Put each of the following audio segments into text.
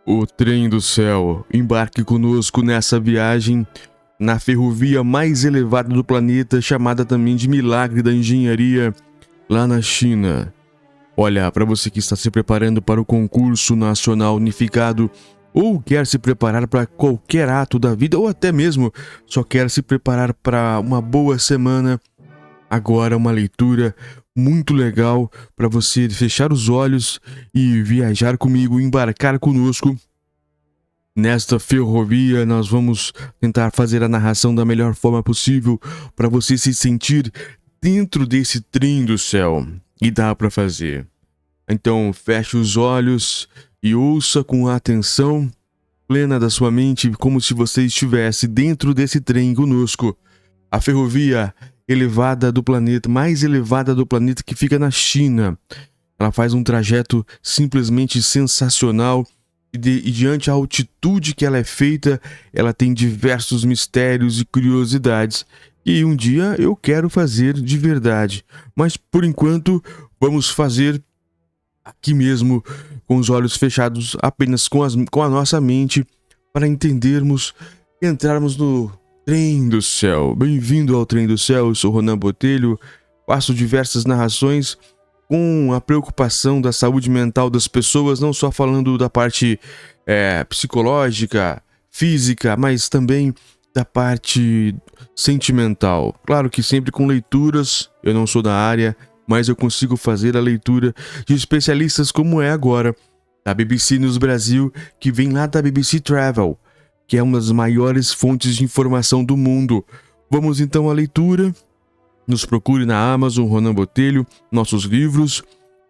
O trem do céu. Embarque conosco nessa viagem na ferrovia mais elevada do planeta, chamada também de Milagre da Engenharia, lá na China. Olha, para você que está se preparando para o concurso nacional unificado ou quer se preparar para qualquer ato da vida ou até mesmo só quer se preparar para uma boa semana, agora uma leitura muito legal para você fechar os olhos e viajar comigo, embarcar conosco. Nesta ferrovia, nós vamos tentar fazer a narração da melhor forma possível para você se sentir dentro desse trem do céu. E dá para fazer. Então, feche os olhos e ouça com atenção plena da sua mente, como se você estivesse dentro desse trem conosco. A ferrovia elevada do planeta, mais elevada do planeta, que fica na China. Ela faz um trajeto simplesmente sensacional. E diante da altitude que ela é feita, ela tem diversos mistérios e curiosidades que um dia eu quero fazer de verdade. Mas por enquanto, vamos fazer aqui mesmo, com os olhos fechados, apenas com a nossa mente, para entendermos e entrarmos no trem do céu. Bem-vindo ao trem do céu, eu sou Ronan Botelho, faço diversas narrações com a preocupação da saúde mental das pessoas, não só falando da parte psicológica, física, mas também da parte sentimental. Claro que sempre com leituras, eu não sou da área, mas eu consigo fazer a leitura de especialistas como é agora, da BBC News Brasil, que vem lá da BBC Travel, que é uma das maiores fontes de informação do mundo. Vamos então à leitura. Nos procure na Amazon, Ronan Botelho, nossos livros,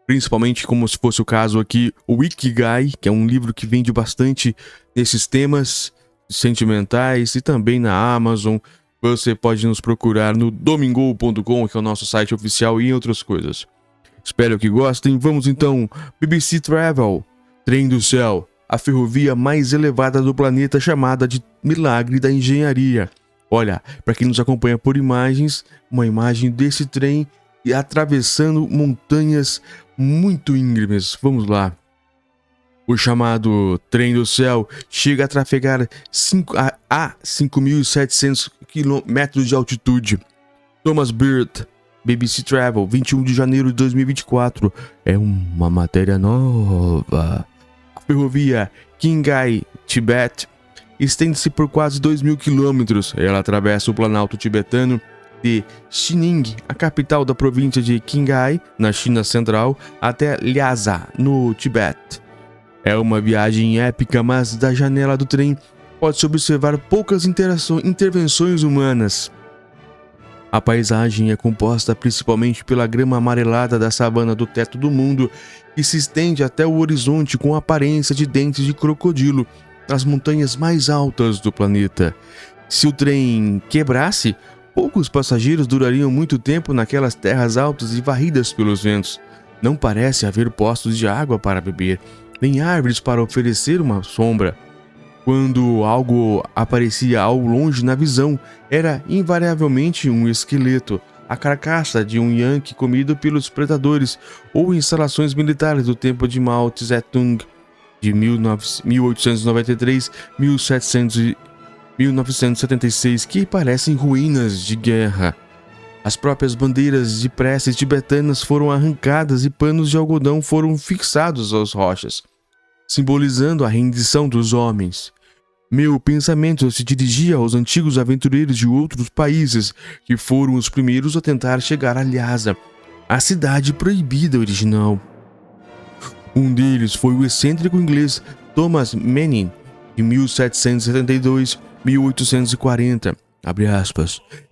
principalmente como se fosse o caso aqui, o Ikigai, que é um livro que vende bastante nesses temas sentimentais, e também na Amazon. Você pode nos procurar no domingou.com, que é o nosso site oficial, e outras coisas. Espero que gostem. Vamos então, BBC Travel, Trem do Céu, a ferrovia mais elevada do planeta, chamada de Milagre da Engenharia. Olha, para quem nos acompanha por imagens, uma imagem desse trem e atravessando montanhas muito íngremes. Vamos lá. O chamado Trem do Céu chega a trafegar a 5.700 metros de altitude. Thomas Byrd, BBC Travel, 21 de janeiro de 2024. É uma matéria nova. A ferrovia Qinghai-Tibete estende-se por quase 2.000 quilômetros. Ela atravessa o planalto tibetano de Xining, a capital da província de Qinghai, na China Central, até Lhasa, no Tibete. É uma viagem épica, mas da janela do trem pode-se observar poucas intervenções humanas. A paisagem é composta principalmente pela grama amarelada da savana do teto do mundo, que se estende até o horizonte com aparência de dentes de crocodilo, nas montanhas mais altas do planeta. Se o trem quebrasse, poucos passageiros durariam muito tempo naquelas terras altas e varridas pelos ventos. Não parece haver postos de água para beber, nem árvores para oferecer uma sombra. Quando algo aparecia ao longe na visão, era invariavelmente um esqueleto, a carcaça de um Yankee comido pelos predadores, ou instalações militares do tempo de Mao Tse-tung, de 1893 1976, que parecem ruínas de guerra. As próprias bandeiras de preces tibetanas foram arrancadas e panos de algodão foram fixados às rochas, simbolizando a rendição dos homens. Meu pensamento se dirigia aos antigos aventureiros de outros países, que foram os primeiros a tentar chegar a Lhasa, a cidade proibida original. Um deles foi o excêntrico inglês Thomas Manning, de 1772-1840,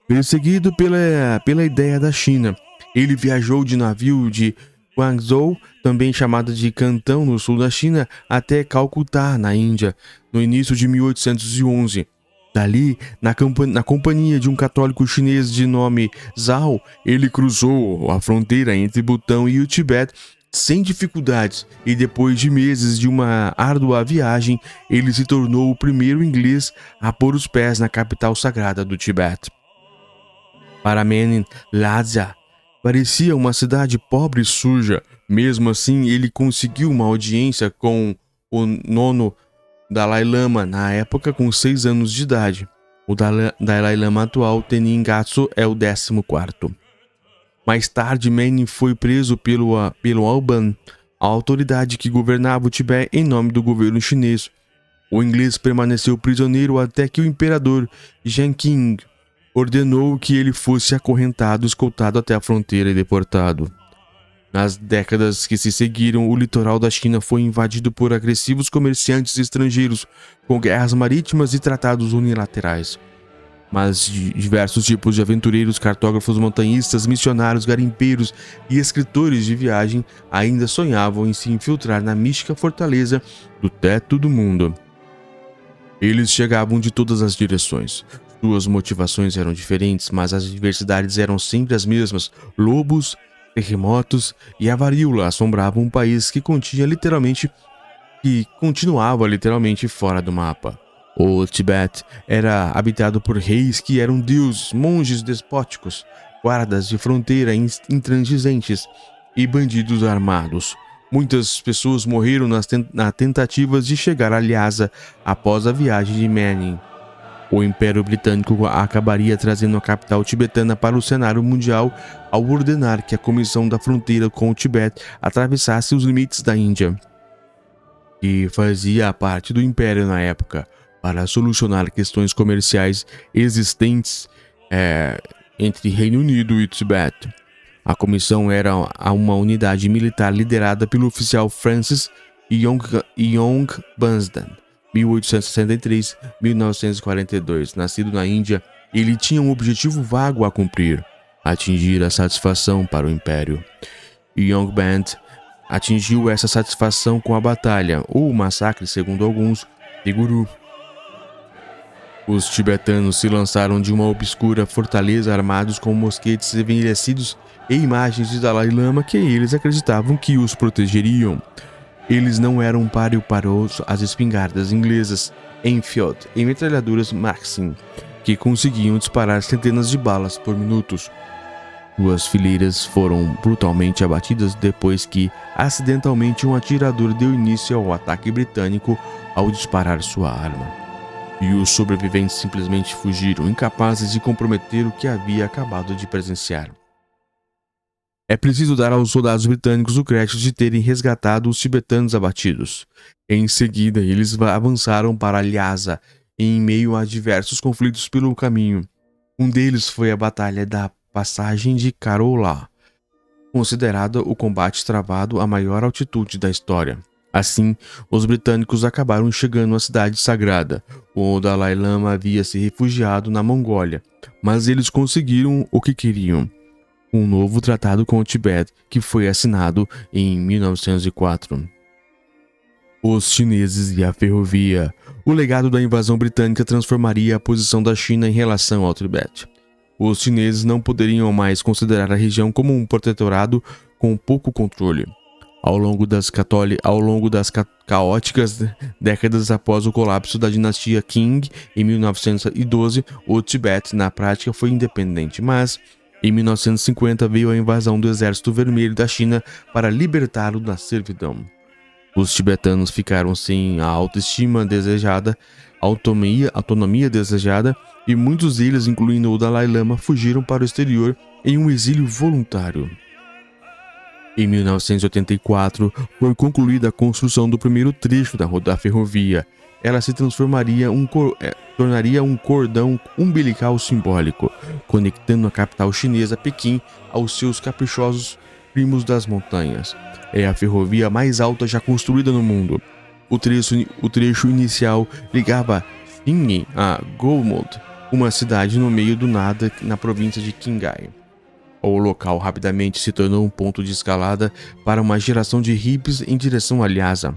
perseguido pela ideia da China. Ele viajou de navio de Guangzhou, também chamada de Cantão, no sul da China, até Calcutá, na Índia, no início de 1811. Dali, na companhia de um católico chinês de nome Zhao, ele cruzou a fronteira entre Butão e o Tibete sem dificuldades, e depois de meses de uma árdua viagem, ele se tornou o primeiro inglês a pôr os pés na capital sagrada do Tibete. Para Manning, Lhasa parecia uma cidade pobre e suja. Mesmo assim, ele conseguiu uma audiência com o nono Dalai Lama, na época com 6 anos de idade. O Dalai Lama atual, Tenin Gyatso, é o 14º. Mais tarde, Manning foi preso pelo Alban, a autoridade que governava o Tibete em nome do governo chinês. O inglês permaneceu prisioneiro até que o imperador Jiang Qing ordenou que ele fosse acorrentado, escoltado até a fronteira e deportado. Nas décadas que se seguiram, o litoral da China foi invadido por agressivos comerciantes estrangeiros, com guerras marítimas e tratados unilaterais. Mas diversos tipos de aventureiros, cartógrafos, montanhistas, missionários, garimpeiros e escritores de viagem ainda sonhavam em se infiltrar na mística fortaleza do teto do mundo. Eles chegavam de todas as direções. Suas motivações eram diferentes, mas as adversidades eram sempre as mesmas: lobos, terremotos e a varíola assombravam um país que continuava literalmente fora do mapa. O Tibete era habitado por reis que eram deuses, monges despóticos, guardas de fronteira intransigentes e bandidos armados. Muitas pessoas morreram nas tentativas de chegar a Lhasa após a viagem de Manning. O Império Britânico acabaria trazendo a capital tibetana para o cenário mundial ao ordenar que a Comissão da Fronteira com o Tibete atravessasse os limites da Índia, que fazia parte do Império na época, para solucionar questões comerciais existentes entre Reino Unido e Tibete. A comissão era uma unidade militar liderada pelo oficial Francis Yongbundstan, 1863-1942. Nascido na Índia, ele tinha um objetivo vago a cumprir: atingir a satisfação para o Império. Yongbundstan atingiu essa satisfação com a batalha, ou massacre, segundo alguns, de Guru. Os tibetanos se lançaram de uma obscura fortaleza armados com mosquetes envelhecidos e imagens de Dalai Lama que eles acreditavam que os protegeriam. Eles não eram páreo para as espingardas inglesas Enfield e metralhadoras Maxim, que conseguiam disparar centenas de balas por minutos. Suas fileiras foram brutalmente abatidas depois que, acidentalmente, um atirador deu início ao ataque britânico ao disparar sua arma. E os sobreviventes simplesmente fugiram, incapazes de comprometer o que havia acabado de presenciar. É preciso dar aos soldados britânicos o crédito de terem resgatado os tibetanos abatidos. Em seguida, eles avançaram para Lhasa, em meio a diversos conflitos pelo caminho. Um deles foi a Batalha da Passagem de Karola, considerada o combate travado à maior altitude da história. Assim, os britânicos acabaram chegando à cidade sagrada. O Dalai Lama havia se refugiado na Mongólia, mas eles conseguiram o que queriam: um novo tratado com o Tibete, que foi assinado em 1904. Os chineses e a ferrovia. O legado da invasão britânica transformaria a posição da China em relação ao Tibete. Os chineses não poderiam mais considerar a região como um protetorado com pouco controle. Ao longo das caóticas décadas após o colapso da dinastia Qing, em 1912, o Tibete, na prática, foi independente, mas em 1950 veio a invasão do Exército Vermelho da China para libertá-lo da servidão. Os tibetanos ficaram sem a autoestima desejada, autonomia desejada, e muitos deles, incluindo o Dalai Lama, fugiram para o exterior em um exílio voluntário. Em 1984, foi concluída a construção do primeiro trecho da ferrovia. Ela se tornaria um cordão umbilical simbólico, conectando a capital chinesa, Pequim, aos seus caprichosos primos das montanhas. É a ferrovia mais alta já construída no mundo. O trecho inicial ligava Xining a Golmod, uma cidade no meio do nada na província de Qinghai. O local rapidamente se tornou um ponto de escalada para uma geração de hippies em direção a Lhasa.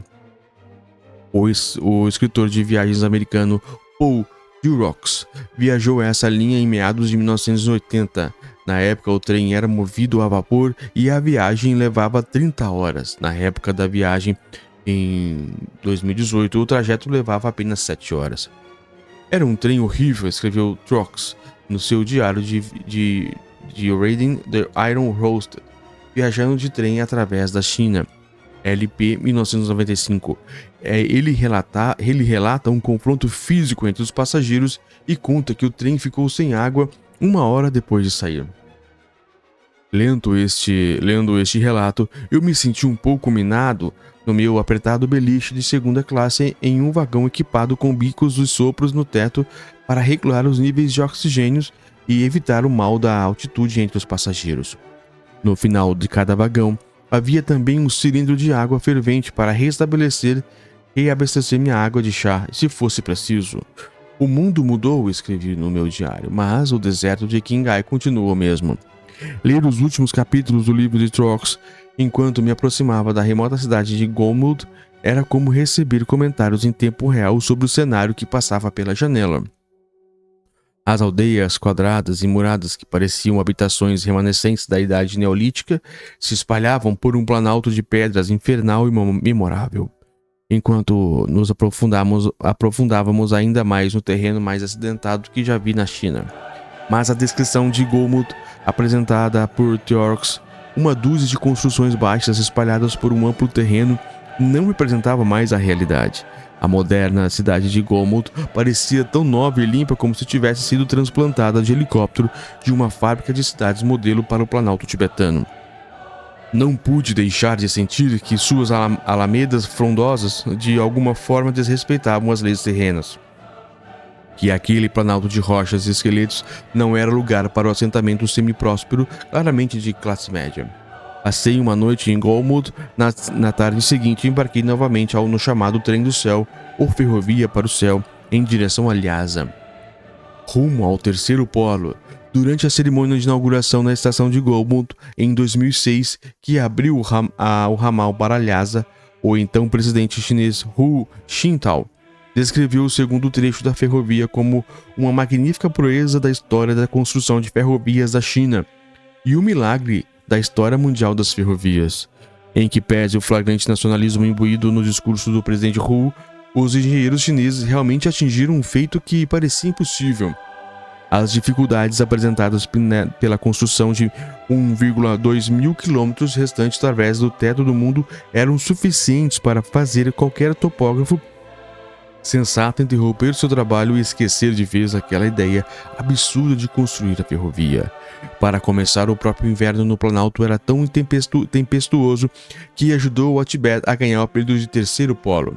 O escritor de viagens americano Paul Durox viajou essa linha em meados de 1980. Na época, o trem era movido a vapor e a viagem levava 30 horas. Na época da viagem, em 2018, o trajeto levava apenas 7 horas. Era um trem horrível, escreveu Trox no seu diário de Raiding the Iron Roasted, viajando de trem através da China. LP 1995. Ele relata um confronto físico entre os passageiros e conta que o trem ficou sem água 1 hora depois de sair. Lendo este relato, eu me senti um pouco minado no meu apertado beliche de segunda classe em um vagão equipado com bicos e sopros no teto para regular os níveis de oxigênio e evitar o mal da altitude entre os passageiros. No final de cada vagão, havia também um cilindro de água fervente para reabastecer minha água de chá, se fosse preciso. O mundo mudou, escrevi no meu diário, mas o deserto de Qinghai continuou mesmo. Ler os últimos capítulos do livro de Trox enquanto me aproximava da remota cidade de Golmud era como receber comentários em tempo real sobre o cenário que passava pela janela. As aldeias quadradas e muradas que pareciam habitações remanescentes da idade neolítica se espalhavam por um planalto de pedras infernal e memorável, enquanto nos aprofundávamos ainda mais no terreno mais acidentado que já vi na China. Mas a descrição de Golmud, apresentada por Trox, uma dúzia de construções baixas espalhadas por um amplo terreno, não representava mais a realidade. A moderna cidade de Golmud parecia tão nova e limpa como se tivesse sido transplantada de helicóptero de uma fábrica de cidades modelo para o Planalto tibetano. Não pude deixar de sentir que suas alamedas frondosas de alguma forma desrespeitavam as leis terrenas. Que aquele planalto de rochas e esqueletos não era lugar para o assentamento semi-próspero, claramente de classe média. Passei uma noite em Golmud. Na tarde seguinte embarquei novamente no chamado Trem do Céu, ou Ferrovia para o Céu, em direção a Lhasa, rumo ao terceiro polo. Durante a cerimônia de inauguração na estação de Golmud, em 2006, que abriu o ramal para Lhasa, o então presidente chinês Hu Jintao descreveu o segundo trecho da ferrovia como uma magnífica proeza da história da construção de ferrovias da China e um milagre da história mundial das ferrovias. Em que pese o flagrante nacionalismo imbuído no discurso do presidente Hu, os engenheiros chineses realmente atingiram um feito que parecia impossível. As dificuldades apresentadas pela construção de 1,2 mil quilômetros restantes através do teto do mundo eram suficientes para fazer qualquer topógrafo sensato interromper seu trabalho e esquecer de vez aquela ideia absurda de construir a ferrovia. Para começar, o próprio inverno no Planalto era tão tempestuoso que ajudou o Tibete a ganhar o apelido de terceiro polo.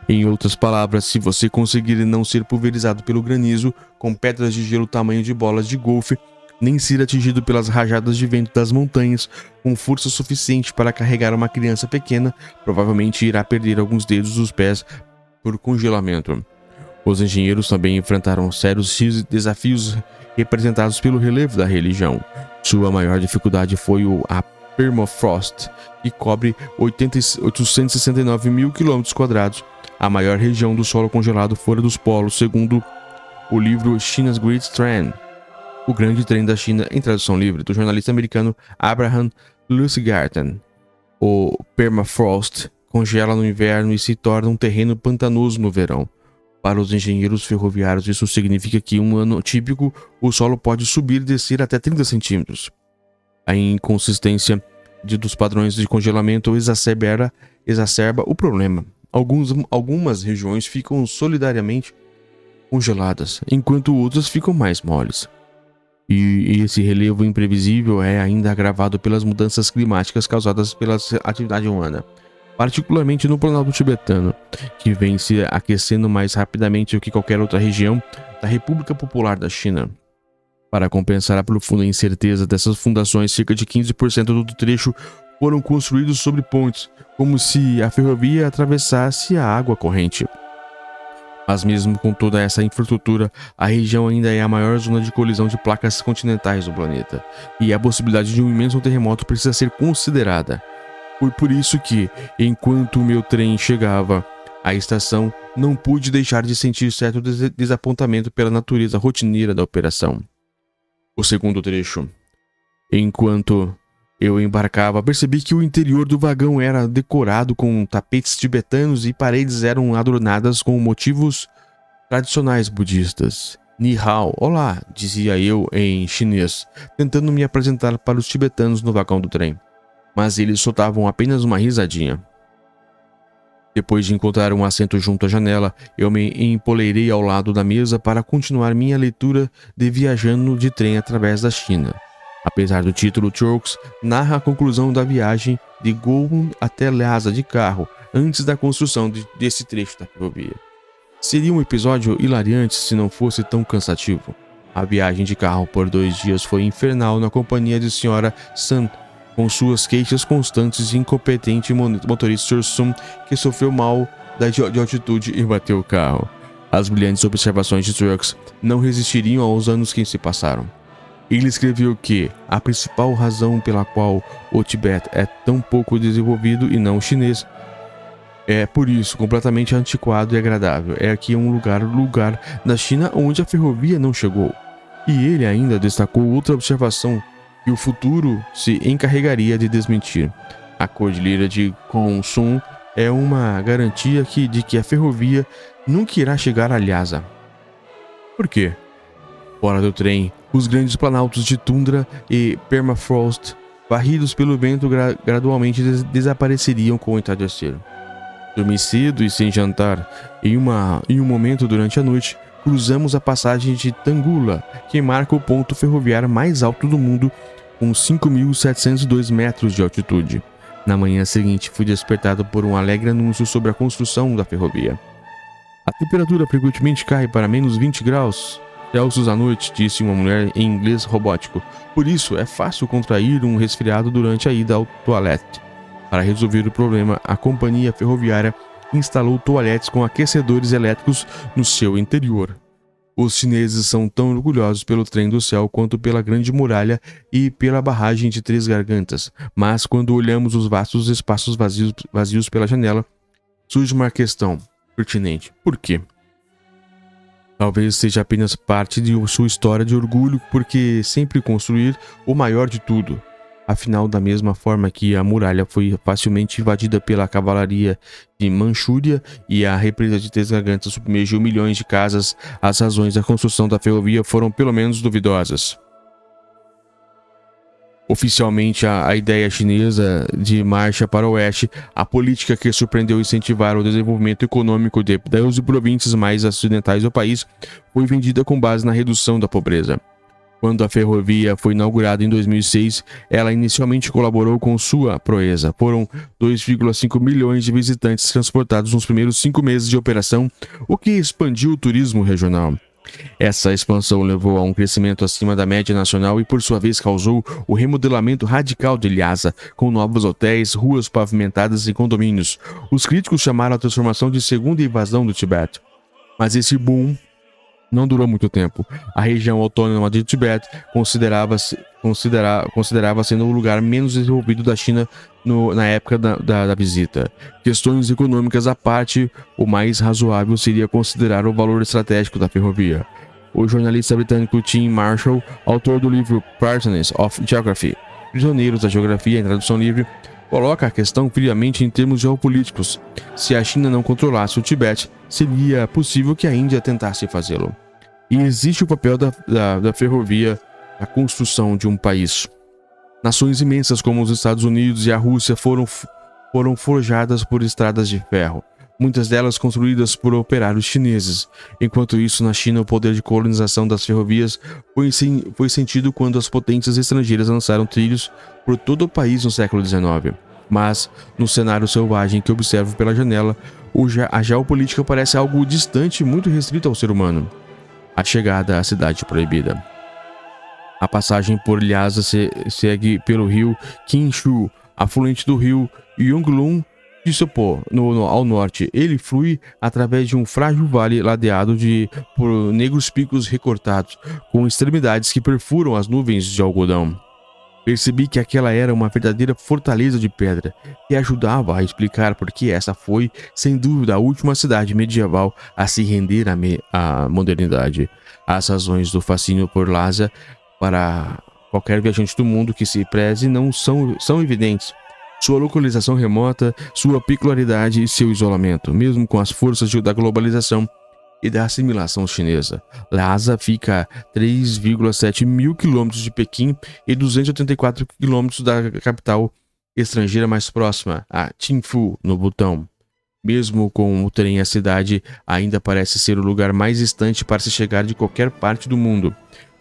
Em outras palavras, se você conseguir não ser pulverizado pelo granizo, com pedras de gelo tamanho de bolas de golfe, nem ser atingido pelas rajadas de vento das montanhas, com força suficiente para carregar uma criança pequena, provavelmente irá perder alguns dedos dos pés por congelamento. Os engenheiros também enfrentaram sérios desafios representados pelo relevo da região. Sua maior dificuldade foi a permafrost, que cobre 869 mil km², a maior região do solo congelado fora dos polos, segundo o livro China's Great Trend, O Grande Trem da China, em tradução livre, do jornalista americano Abraham Lucegarten. O permafrost congela no inverno e se torna um terreno pantanoso no verão. Para os engenheiros ferroviários, isso significa que em um ano típico, o solo pode subir e descer até 30 centímetros. A inconsistência dos padrões de congelamento exacerba o problema. Algumas regiões ficam solidariamente congeladas, enquanto outras ficam mais moles. E esse relevo imprevisível é ainda agravado pelas mudanças climáticas causadas pela atividade humana, particularmente no Planalto tibetano, que vem se aquecendo mais rapidamente do que qualquer outra região da República Popular da China. Para compensar a profunda incerteza dessas fundações, cerca de 15% do trecho foram construídos sobre pontes, como se a ferrovia atravessasse a água corrente. Mas mesmo com toda essa infraestrutura, a região ainda é a maior zona de colisão de placas continentais do planeta, e a possibilidade de um imenso terremoto precisa ser considerada. Foi por isso que, enquanto o meu trem chegava à estação, não pude deixar de sentir certo desapontamento pela natureza rotineira da operação. O segundo trecho. Enquanto eu embarcava, percebi que o interior do vagão era decorado com tapetes tibetanos e paredes eram adornadas com motivos tradicionais budistas. Ni hao, olá, dizia eu em chinês, tentando me apresentar para os tibetanos no vagão do trem. Mas eles soltavam apenas uma risadinha. Depois de encontrar um assento junto à janela, eu me empoleirei ao lado da mesa para continuar minha leitura de Viajando de Trem através da China. Apesar do título, Turks narra a conclusão da viagem de Gowon até Lhasa de carro, antes da construção desse trecho da ferrovia. Seria um episódio hilariante se não fosse tão cansativo. A viagem de carro por 2 dias foi infernal na companhia de Sra. Sun, com suas queixas constantes e incompetente motorista Sr. Sun, que sofreu mal de altitude e bateu o carro. As brilhantes observações de Turks não resistiriam aos anos que se passaram. Ele escreveu que a principal razão pela qual o Tibete é tão pouco desenvolvido e não chinês é por isso completamente antiquado e agradável. É aqui um lugar na China onde a ferrovia não chegou. E ele ainda destacou outra observação que o futuro se encarregaria de desmentir. A cordilheira de Gongsun é uma garantia de que a ferrovia nunca irá chegar a Lhasa. Por quê? Fora do trem, os grandes planaltos de tundra e permafrost, varridos pelo vento, gradualmente desapareceriam com o entardecer. Dormi cedo e sem jantar. Em um momento durante a noite, cruzamos a passagem de Tangula, que marca o ponto ferroviário mais alto do mundo, com 5.702 metros de altitude. Na manhã seguinte, fui despertado por um alegre anúncio sobre a construção da ferrovia. A temperatura frequentemente cai para menos 20 graus Celsius à noite, disse uma mulher em inglês robótico. Por isso, é fácil contrair um resfriado durante a ida ao toalete. Para resolver o problema, a companhia ferroviária instalou toaletes com aquecedores elétricos no seu interior. Os chineses são tão orgulhosos pelo trem do céu quanto pela Grande Muralha e pela barragem de Três Gargantas, mas quando olhamos os vastos espaços vazios pela janela, surge uma questão pertinente. Por quê? Talvez seja apenas parte de sua história de orgulho porque sempre construir o maior de tudo. Afinal, da mesma forma que a muralha foi facilmente invadida pela cavalaria de Manchúria e a represa de Três Gargantas submergiu milhões de casas, as razões da construção da ferrovia foram pelo menos duvidosas. Oficialmente, a ideia chinesa de marcha para o oeste, a política que surpreendeu incentivar o desenvolvimento econômico de 12 províncias mais ocidentais do país, foi vendida com base na redução da pobreza. Quando a ferrovia foi inaugurada em 2006, ela inicialmente colaborou com sua proeza. Foram 2,5 milhões de visitantes transportados nos primeiros 5 meses de operação, o que expandiu o turismo regional. Essa expansão levou a um crescimento acima da média nacional e, por sua vez, causou o remodelamento radical de Lhasa, com novos hotéis, ruas pavimentadas e condomínios. Os críticos chamaram a transformação de segunda invasão do Tibete. Mas esse boom não durou muito tempo. A região autônoma de Tibete considerava sendo o lugar menos desenvolvido da China na época da visita. Questões econômicas à parte, o mais razoável seria considerar o valor estratégico da ferrovia. O jornalista britânico Tim Marshall, autor do livro Prisoners of Geography, Prisioneiros da Geografia em tradução livre, coloca a questão friamente em termos geopolíticos. Se a China não controlasse o Tibete, seria possível que a Índia tentasse fazê-lo. E existe o papel da ferrovia na construção de um país. Nações imensas como os Estados Unidos e a Rússia foram forjadas por estradas de ferro, muitas delas construídas por operários chineses. Enquanto isso, na China, o poder de colonização das ferrovias foi sentido quando as potências estrangeiras lançaram trilhos por todo o país no século XIX. Mas, no cenário selvagem que observo pela janela, a geopolítica parece algo distante e muito restrito ao ser humano. A chegada à cidade proibida. A passagem por Lhasa segue pelo rio Qingshu, afluente do rio Yonglun de Sopo, ao norte. Ele flui através de um frágil vale ladeado por negros picos recortados, com extremidades que perfuram as nuvens de algodão. Percebi que aquela era uma verdadeira fortaleza de pedra, que ajudava a explicar por que essa foi, sem dúvida, a última cidade medieval a se render à modernidade. As razões do fascínio por Lhasa para qualquer viajante do mundo que se preze não são evidentes. Sua localização remota, sua peculiaridade e seu isolamento, mesmo com as forças da globalização e da assimilação chinesa. Lhasa fica a 3,7 mil quilômetros de Pequim e 284 quilômetros da capital estrangeira mais próxima, a Thimphu, no Butão. Mesmo com o trem, a cidade ainda parece ser o lugar mais distante para se chegar de qualquer parte do mundo.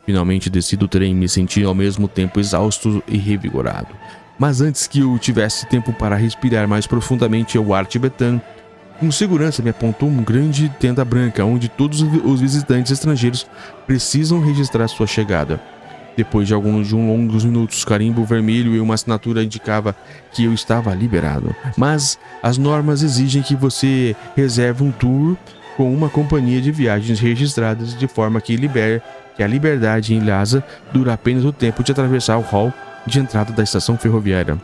Finalmente desci do trem e me senti ao mesmo tempo exausto e revigorado. Mas antes que eu tivesse tempo para respirar mais profundamente o ar tibetano, um segurança me apontou uma grande tenda branca onde todos os visitantes estrangeiros precisam registrar sua chegada. Depois de longos minutos, carimbo vermelho e uma assinatura indicava que eu estava liberado. Mas as normas exigem que você reserve um tour com uma companhia de viagens registradas de forma que a liberdade em Lhasa dura apenas o tempo de atravessar o hall de entrada da estação ferroviária.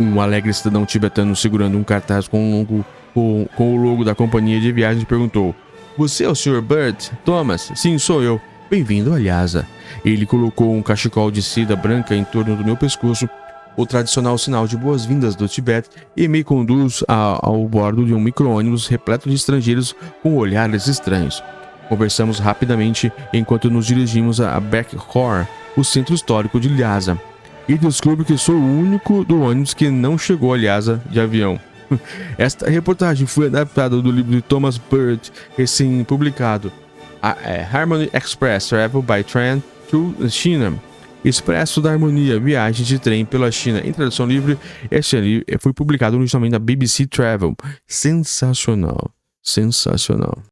Um alegre cidadão tibetano segurando um cartaz com o logo da companhia de viagens perguntou: "Você é o Sr. Burt Thomas?" "Sim, sou eu." "Bem-vindo a Lhasa." Ele colocou um cachecol de seda branca em torno do meu pescoço, o tradicional sinal de boas-vindas do Tibete, e me conduz ao bordo de um micro-ônibus repleto de estrangeiros com olhares estranhos. Conversamos rapidamente enquanto nos dirigimos a Bek-Khor, o centro histórico de Lhasa, e descubro que sou o único do ônibus que não chegou a Lhasa de avião. Esta reportagem foi adaptada do livro de Thomas Burt, recém-publicado, Harmony Express Travel by Train to China. Expresso da Harmonia, viagem de trem pela China, em tradução livre. Este livro foi publicado originalmente na BBC Travel. Sensacional, sensacional.